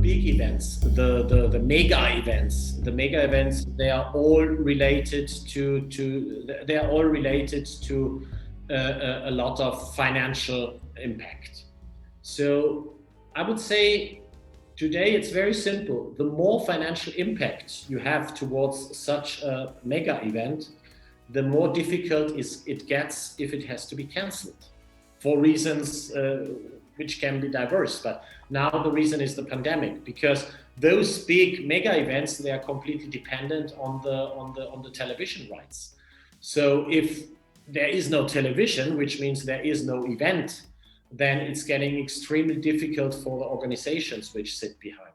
big events, the mega events, they are all related to a lot of financial impact. So I would say today it's very simple. The more financial impact you have towards such a mega event, the more difficult it gets if it has to be cancelled for reasons which can be diverse. But now the reason is the pandemic, because those big mega events, they are completely dependent on the television rights. So if there is no television, which means there is no event, then it's getting extremely difficult for the organizations which sit behind.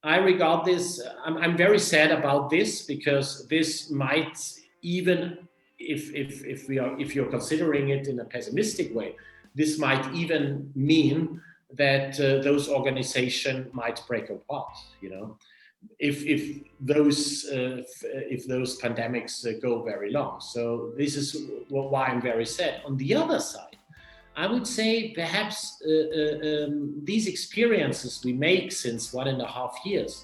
I regard this, I'm very sad about this, because this might even, if you're considering it in a pessimistic way, this might even mean that those organizations might break apart. If those pandemics go very long. So this is why I'm very sad. On the other side, I would say perhaps these experiences we make since 1.5 years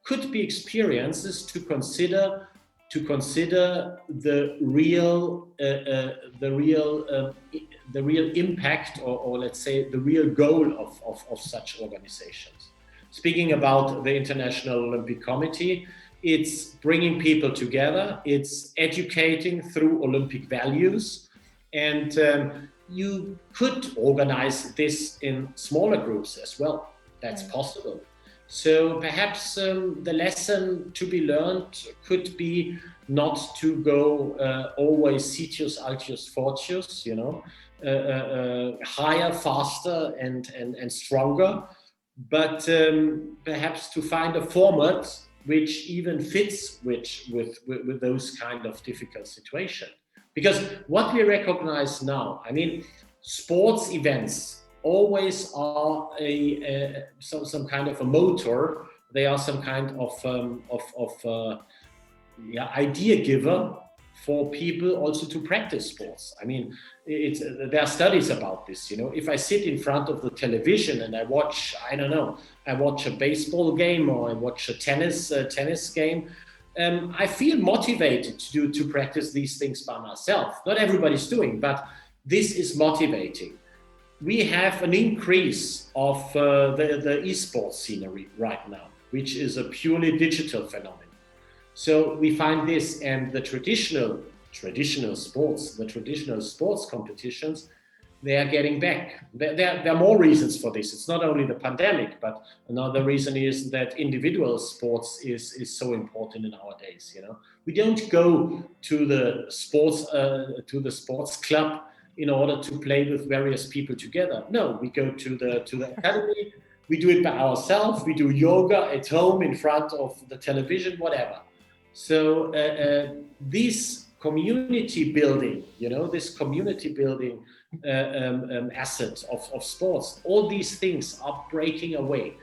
could be experiences to consider the real impact, or let's say the real goal of such organizations. Speaking about the International Olympic Committee, it's bringing people together, it's educating through Olympic values, and you could organize this in smaller groups as well. That's possible. So perhaps the lesson to be learned could be not to go always Citius, Altius, Fortius, higher, faster, and stronger, but perhaps to find a format which even fits with those kind of difficult situations. Because what we recognize now, I mean, sports events always are some kind of a motor. They are some kind of idea giver for people also to practice sports. I mean, there are studies about this. If I sit in front of the television and I watch, I watch a baseball game or I watch a tennis game, I feel motivated to practice these things by myself. Not everybody's doing, but this is motivating. We have an increase of the esports scenery right now, which is a purely digital phenomenon. So we find this, and the traditional sports competitions, they are getting back. There are more reasons for this. It's not only the pandemic, but another reason is that individual sports is so important in our days. We don't go to the sports club in order to play with various people together. No, we go to the academy. We do it by ourselves. We do yoga at home in front of the television, whatever. So this community building, asset of sports, all these things are breaking away.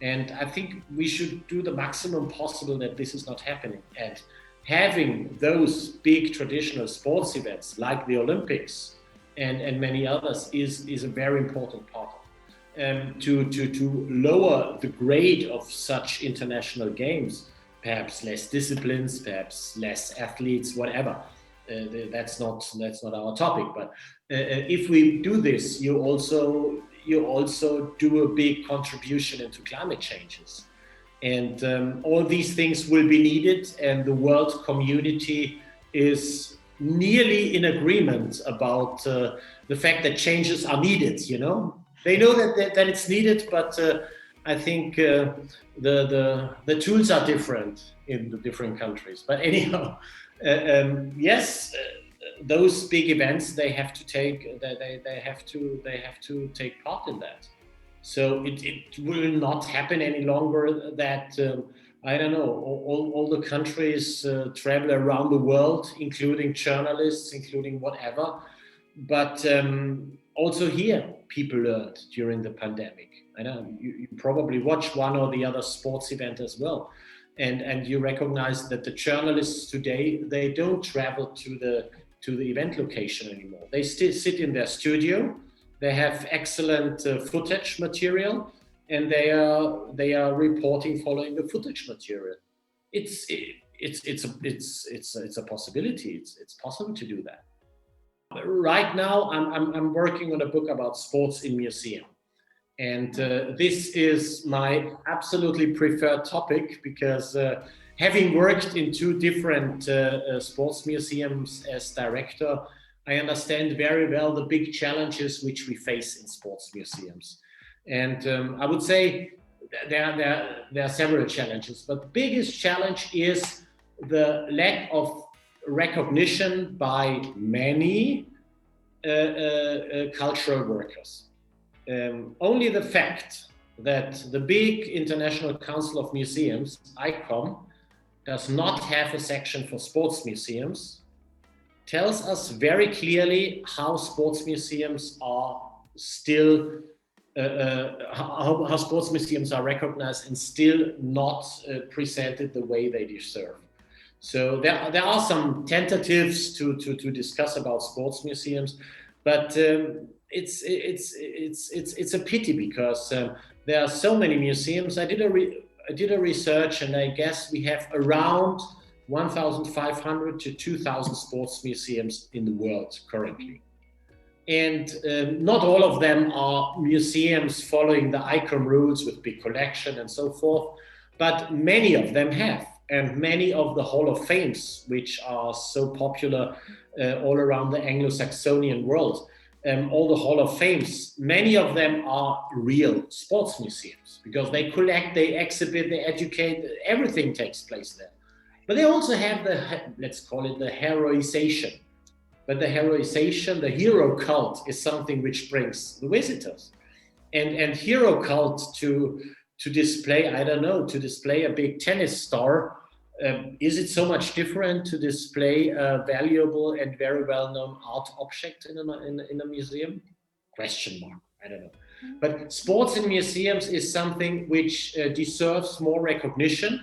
And I think we should do the maximum possible that this is not happening. And having those big traditional sports events like the Olympics and many others is a very important part of to lower the grade of such international games. Perhaps less disciplines, perhaps less athletes, whatever. That's not our topic. But if we do this, you also do a big contribution into climate changes, and all these things will be needed. And the world community is nearly in agreement about the fact that changes are needed. They know that it's needed, but I think the tools are different in the different countries. But anyhow, yes, those big events, they have to take part in that. So it will not happen any longer that all the countries travel around the world, including journalists, including whatever. But also here, people learned during the pandemic. I know you probably watch one or the other sports event as well, and you recognize that the journalists today, they don't travel to the event location anymore. They still sit in their studio. They have excellent footage material, and they are reporting following the footage material. It's a possibility. It's possible to do that. Right now, I'm working on a book about sports in museum, and this is my absolutely preferred topic because having worked in two different sports museums as director, I understand very well the big challenges which we face in sports museums. And I would say there are several challenges, but the biggest challenge is the lack of recognition by many cultural workers. Only the fact that the big International Council of Museums, ICOM, does not have a section for sports museums tells us very clearly how sports museums are still how sports museums are recognized and still not presented the way they deserve. So there are some tentatives to discuss about sports museums, but it's a pity because there are so many museums. I did a research, and I guess we have around 1,500 to 2,000 sports museums in the world currently. And not all of them are museums following the ICOM rules with big collection and so forth, but many of them have. And many of the Hall of Fames, which are so popular all around the Anglo-Saxonian world, all the Hall of Fames, many of them are real sports museums because they collect, they exhibit, they educate, everything takes place there. But they also have let's call it the heroization. But the heroization, the hero cult is something which brings the visitors. And hero cult to display, I don't know, to display a big tennis star, is it so much different to display a valuable and very well-known art object in a museum? Question mark, I don't know. But sports in museums is something which deserves more recognition.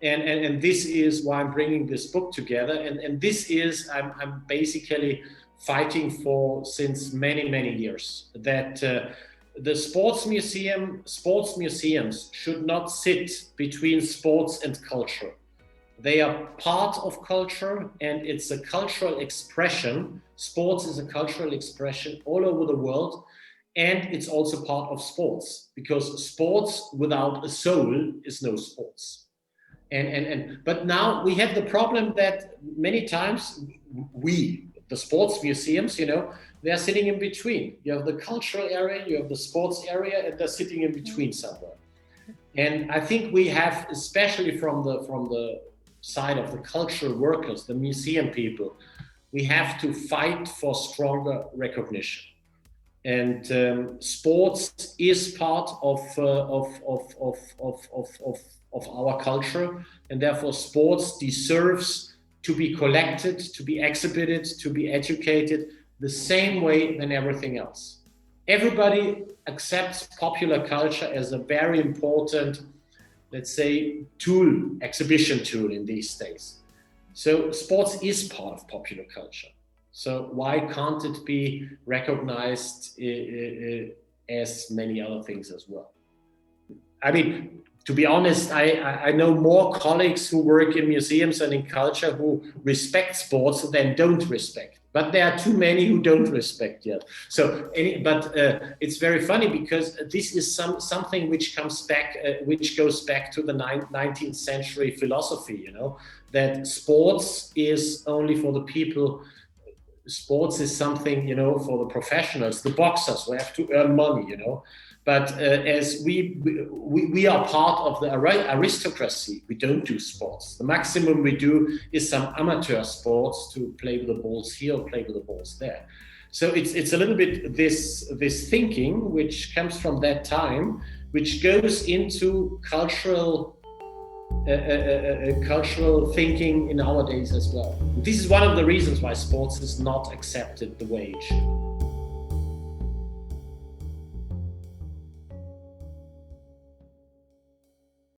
And this is why I'm bringing this book together. And this is, I'm basically fighting for since many, many years, that the sports museums should not sit between sports and culture. They are part of culture, and it's a cultural expression. Sports is a cultural expression all over the world, and it's also part of sports, because sports without a soul is no sports. But now we have the problem that many times the sports museums, they're sitting in between. You have the cultural area, you have the sports area, and they're sitting in between somewhere. And I think we have, especially from the side of the cultural workers, the museum people, we have to fight for stronger recognition. And sports is part of our culture, and therefore sports deserves to be collected, to be exhibited, to be educated the same way than everything else. Everybody accepts popular culture as a very important, let's say, exhibition tool in these days. So sports is part of popular culture. So why can't it be recognized as many other things as well? I mean, to be honest, I know more colleagues who work in museums and in culture who respect sports than don't respect. But there are too many who don't respect yet. So, it's very funny because this is something which comes back, which goes back to the 19th century philosophy. That sports is only for the people. Sports is something, for the professionals, the boxers who have to earn money. But as we are part of the aristocracy, we don't do sports. The maximum we do is some amateur sports to play with the balls here or play with the balls there. So it's a little bit this thinking which comes from that time, which goes into cultural thinking in nowadays as well. This is one of the reasons why sports is not accepted the way it should.